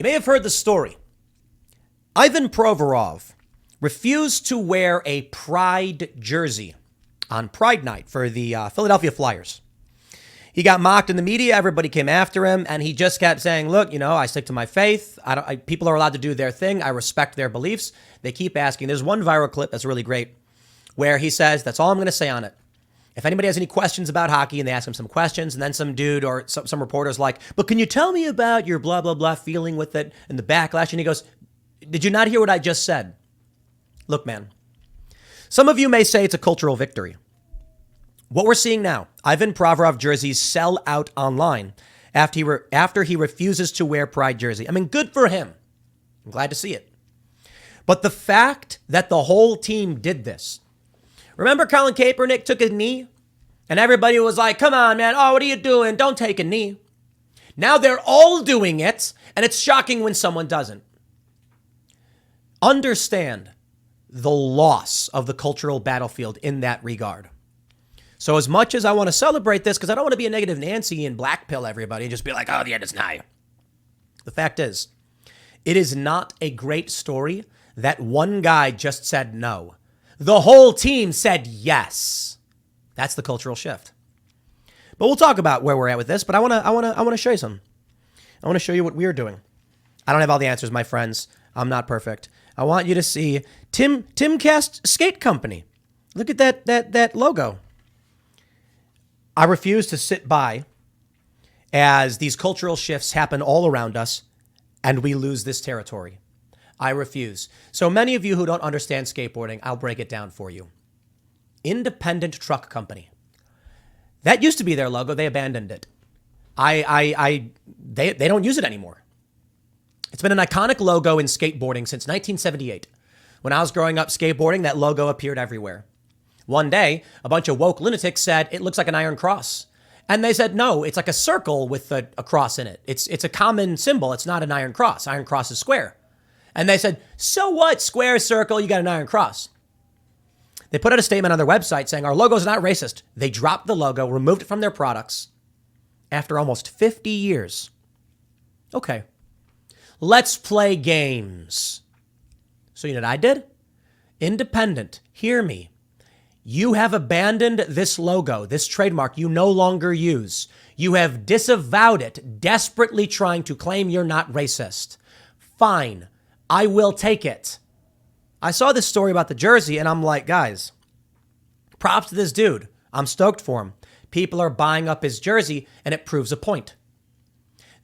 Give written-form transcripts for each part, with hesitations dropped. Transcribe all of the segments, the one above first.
You may have heard the story. Ivan Provorov refused to wear a Pride jersey on Pride Night for the Philadelphia Flyers. He got mocked in the media. Everybody came after him, and he just kept saying, look, I stick to my faith. People are allowed to do their thing. I respect their beliefs. They keep asking. There's one viral clip that's really great where he says, that's all I'm going to say on it. If anybody has any questions about hockey, and they ask him some questions, and then some dude or some reporter's like, but can you tell me about your blah, blah, blah feeling with it and the backlash? And he goes, did you not hear what I just said? Look, man, some of you may say it's a cultural victory. What we're seeing now, Ivan Provorov jerseys sell out online after he refuses to wear Pride jersey. I mean, good for him. I'm glad to see it. But the fact that the whole team did this. Remember Colin Kaepernick took a knee? And everybody was like, come on, man. Oh, what are you doing? Don't take a knee. Now they're all doing it, and it's shocking when someone doesn't. Understand the loss of the cultural battlefield in that regard. So as much as I want to celebrate this, because I don't want to be a negative Nancy and blackpill everybody and just be like, oh, the end is nigh. The fact is, it is not a great story that one guy just said no. The whole team said yes. That's the cultural shift. But we'll talk about where we're at with this. But I want to show you something. I want to show you what we're doing. I don't have all the answers, my friends. I'm not perfect. I want you to see Timcast Skate Company. Look at that logo. I refuse to sit by as these cultural shifts happen all around us and we lose this territory. I refuse. So many of you who don't understand skateboarding, I'll break it down for you. Independent Truck Company. That used to be their logo. They abandoned it. They don't use it anymore. It's been an iconic logo in skateboarding since 1978. When I was growing up skateboarding, that logo appeared everywhere. One day, a bunch of woke lunatics said, it looks like an iron cross. And they said, no, it's like a circle with a cross in it. It's a common symbol. It's not an iron cross. Iron cross is square. And they said, so what? Square, circle, you got an iron cross. They put out a statement on their website saying, our logo is not racist. They dropped the logo, removed it from their products after almost 50 years. Okay, let's play games. So you know what I did? Independent, hear me. You have abandoned this logo, this trademark you no longer use. You have disavowed it, desperately trying to claim you're not racist. Fine, I will take it. I saw this story about the jersey and I'm like, guys, props to this dude. I'm stoked for him. People are buying up his jersey and it proves a point.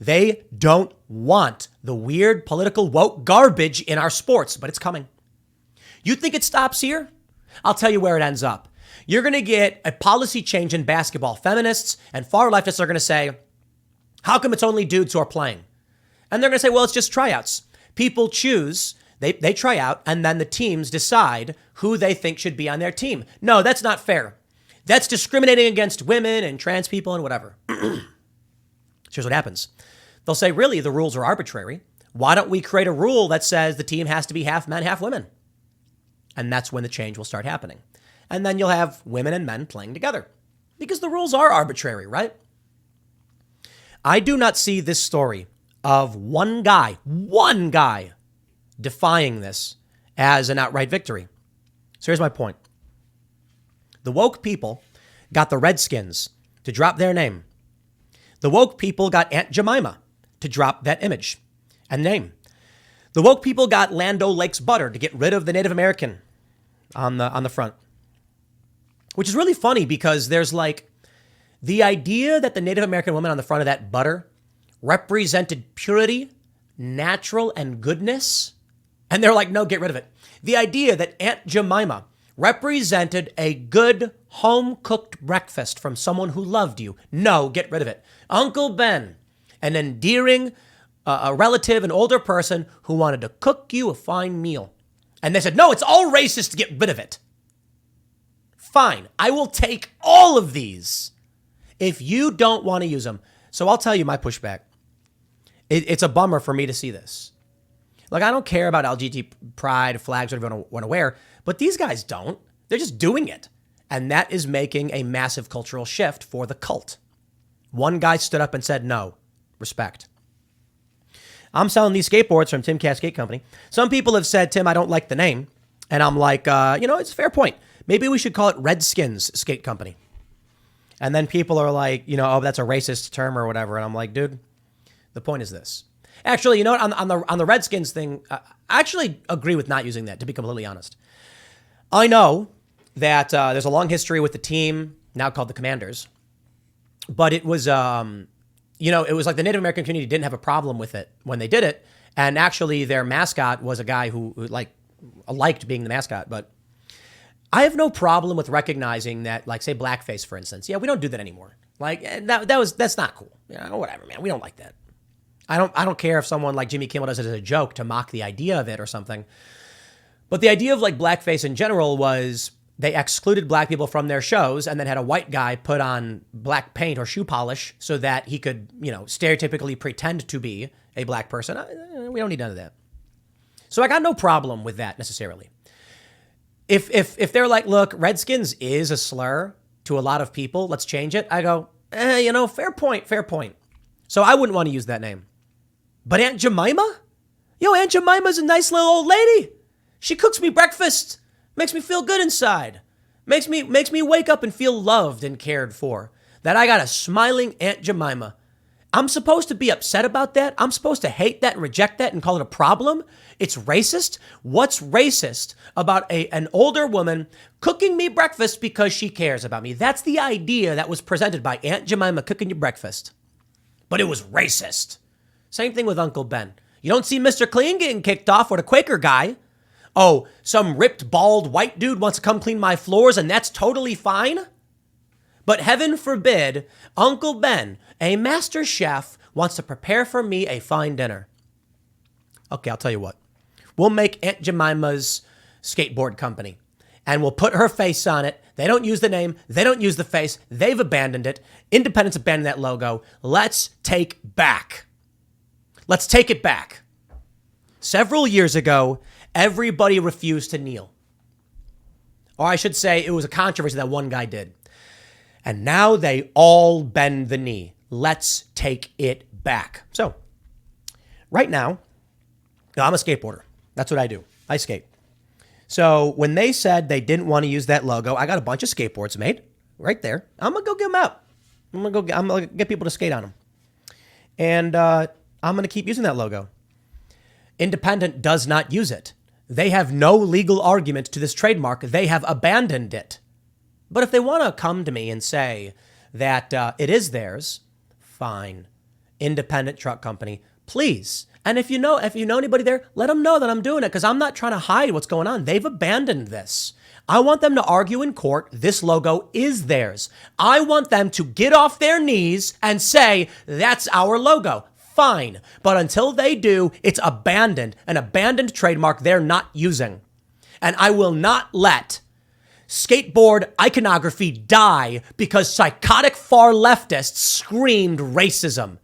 They don't want the weird political woke garbage in our sports, but it's coming. You think it stops here? I'll tell you where it ends up. You're going to get a policy change in basketball. Feminists and far leftists are going to say, how come it's only dudes who are playing? And they're going to say, well, it's just tryouts. People choose, they try out, and then the teams decide who they think should be on their team. No, that's not fair. That's discriminating against women and trans people and whatever. Here's what happens. They'll say, really, the rules are arbitrary. Why don't we create a rule that says the team has to be half men, half women? And that's when the change will start happening. And then you'll have women and men playing together because the rules are arbitrary, right? I do not see this story of one guy defying this as an outright victory. So here's my point. The woke people got the Redskins to drop their name. The woke people got Aunt Jemima to drop that image and name. The woke people got Land O'Lakes butter to get rid of the Native American on the front. Which is really funny because there's like the idea that the Native American woman on the front of that butter represented purity, natural, and goodness. And they're like, no, get rid of it. The idea that Aunt Jemima represented a good home-cooked breakfast from someone who loved you. No, get rid of it. Uncle Ben, an endearing a relative, an older person who wanted to cook you a fine meal. And they said, no, it's all racist to get rid of it. Fine, I will take all of these if you don't want to use them. So I'll tell you my pushback. It's a bummer for me to see this. Like, I don't care about LGBT pride, flags, whatever you want to wear, but these guys don't. They're just doing it. And that is making a massive cultural shift for the cult. One guy stood up and said, no, respect. I'm selling these skateboards from Timcast Skate Company. Some people have said, Tim, I don't like the name. And I'm like, it's a fair point. Maybe we should call it Redskins Skate Company. And then people are like, oh, that's a racist term or whatever. And I'm like, dude, the point is this. Actually, you know what? On the Redskins thing, I actually agree with not using that, to be completely honest. I know that there's a long history with the team, now called the Commanders. But it was, it was like the Native American community didn't have a problem with it when they did it. And actually, their mascot was a guy who liked being the mascot. But I have no problem with recognizing that, like, say, blackface, for instance. Yeah, we don't do that anymore. Like, that's not cool. Whatever, man. We don't like that. I don't care if someone like Jimmy Kimmel does it as a joke to mock the idea of it or something. But the idea of like blackface in general was they excluded black people from their shows and then had a white guy put on black paint or shoe polish so that he could, stereotypically pretend to be a black person. We don't need none of that. So I got no problem with that necessarily. If they're like, look, Redskins is a slur to a lot of people, let's change it. I go, fair point. So I wouldn't want to use that name. But Aunt Jemima? Aunt Jemima's a nice little old lady. She cooks me breakfast, makes me feel good inside, makes me wake up and feel loved and cared for. That I got a smiling Aunt Jemima. I'm supposed to be upset about that? I'm supposed to hate that and reject that and call it a problem? It's racist? What's racist about an older woman cooking me breakfast because she cares about me? That's the idea that was presented by Aunt Jemima cooking you breakfast. But it was racist. Same thing with Uncle Ben. You don't see Mr. Clean getting kicked off with a Quaker guy. Oh, some ripped, bald white dude wants to come clean my floors and that's totally fine? But heaven forbid, Uncle Ben, a master chef, wants to prepare for me a fine dinner. Okay, I'll tell you what. We'll make Aunt Jemima's skateboard company and we'll put her face on it. They don't use the name. They don't use the face. They've abandoned it. Independence abandoned that logo. Let's take it back. Several years ago, everybody refused to kneel. Or I should say it was a controversy that one guy did. And now they all bend the knee. Let's take it back. So right now, I'm a skateboarder. That's what I do. I skate. So when they said they didn't want to use that logo, I got a bunch of skateboards made right there. I'm going to go get them out. I'm going to get people to skate on them. And I'm going to keep using that logo. Independent does not use it. They have no legal argument to this trademark. They have abandoned it. But if they want to come to me and say that it is theirs, fine. Independent truck company, please. And if you know anybody there, let them know that I'm doing it because I'm not trying to hide what's going on. They've abandoned this. I want them to argue in court. This logo is theirs. I want them to get off their knees and say, that's our logo. Fine. But until they do, it's abandoned, an abandoned trademark they're not using. And I will not let skateboard iconography die because psychotic far leftists screamed racism.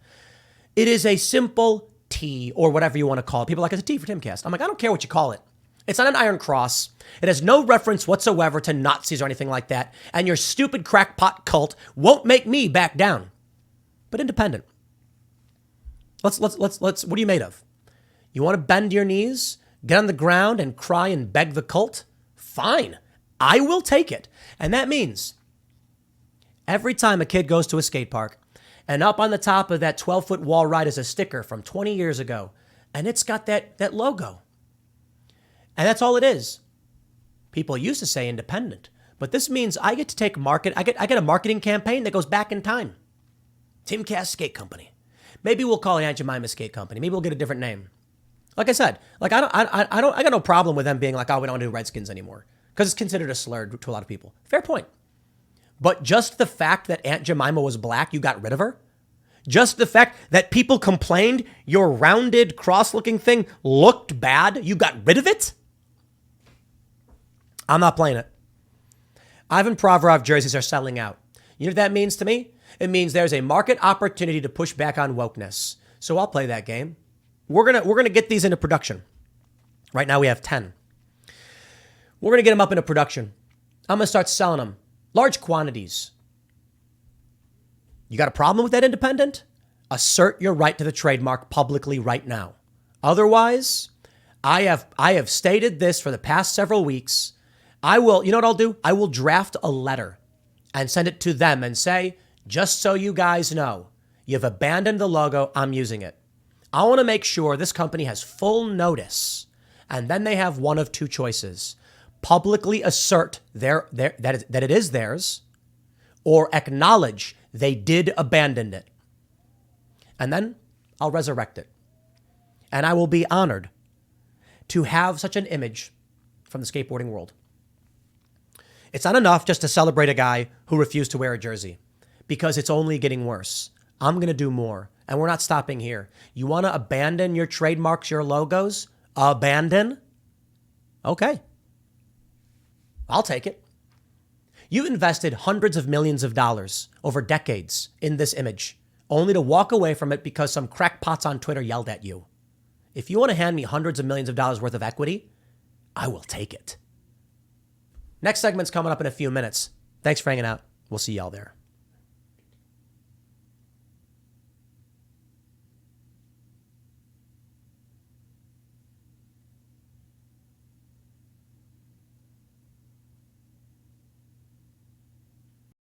It is a simple T or whatever you want to call it. People are like, it's a T for Timcast. I'm like, I don't care what you call it. It's not an iron cross. It has no reference whatsoever to Nazis or anything like that. And your stupid crackpot cult won't make me back down. But independent. Let's, what are you made of? You want to bend your knees, get on the ground and cry and beg the cult? Fine. I will take it. And that means every time a kid goes to a skate park and up on the top of that 12-foot wall ride is a sticker from 20 years ago, and it's got that logo. And that's all it is. People used to say independent, but this means I get to take I get a marketing campaign that goes back in time. Timcast Skate Company. Maybe we'll call it Aunt Jemima Skate Company. Maybe we'll get a different name. Like I said, like I got no problem with them being like, oh, we don't do Redskins anymore because it's considered a slur to a lot of people. Fair point. But just the fact that Aunt Jemima was black, you got rid of her? Just the fact that people complained your rounded cross-looking thing looked bad, you got rid of it? I'm not playing it. Ivan Provorov jerseys are selling out. You know what that means to me? It means there's a market opportunity to push back on wokeness. So I'll play that game. We're gonna get these into production. Right now we have 10. We're gonna get them up into production. I'm gonna start selling them. Large quantities. You got a problem with that, independent? Assert your right to the trademark publicly right now. Otherwise, I have stated this for the past several weeks. I will, you know what I'll do? I will draft a letter and send it to them and say, just so you guys know, you've abandoned the logo, I'm using it. I want to make sure this company has full notice, and then they have one of two choices. Publicly assert that it is theirs, or acknowledge they did abandon it. And then I'll resurrect it. And I will be honored to have such an image from the skateboarding world. It's not enough just to celebrate a guy who refused to wear a jersey, because it's only getting worse. I'm going to do more, and we're not stopping here. You want to abandon your trademarks, your logos? Abandon? Okay. I'll take it. You invested hundreds of millions of dollars over decades in this image, only to walk away from it because some crackpots on Twitter yelled at you. If you want to hand me hundreds of millions of dollars worth of equity, I will take it. Next segment's coming up in a few minutes. Thanks for hanging out. We'll see y'all there.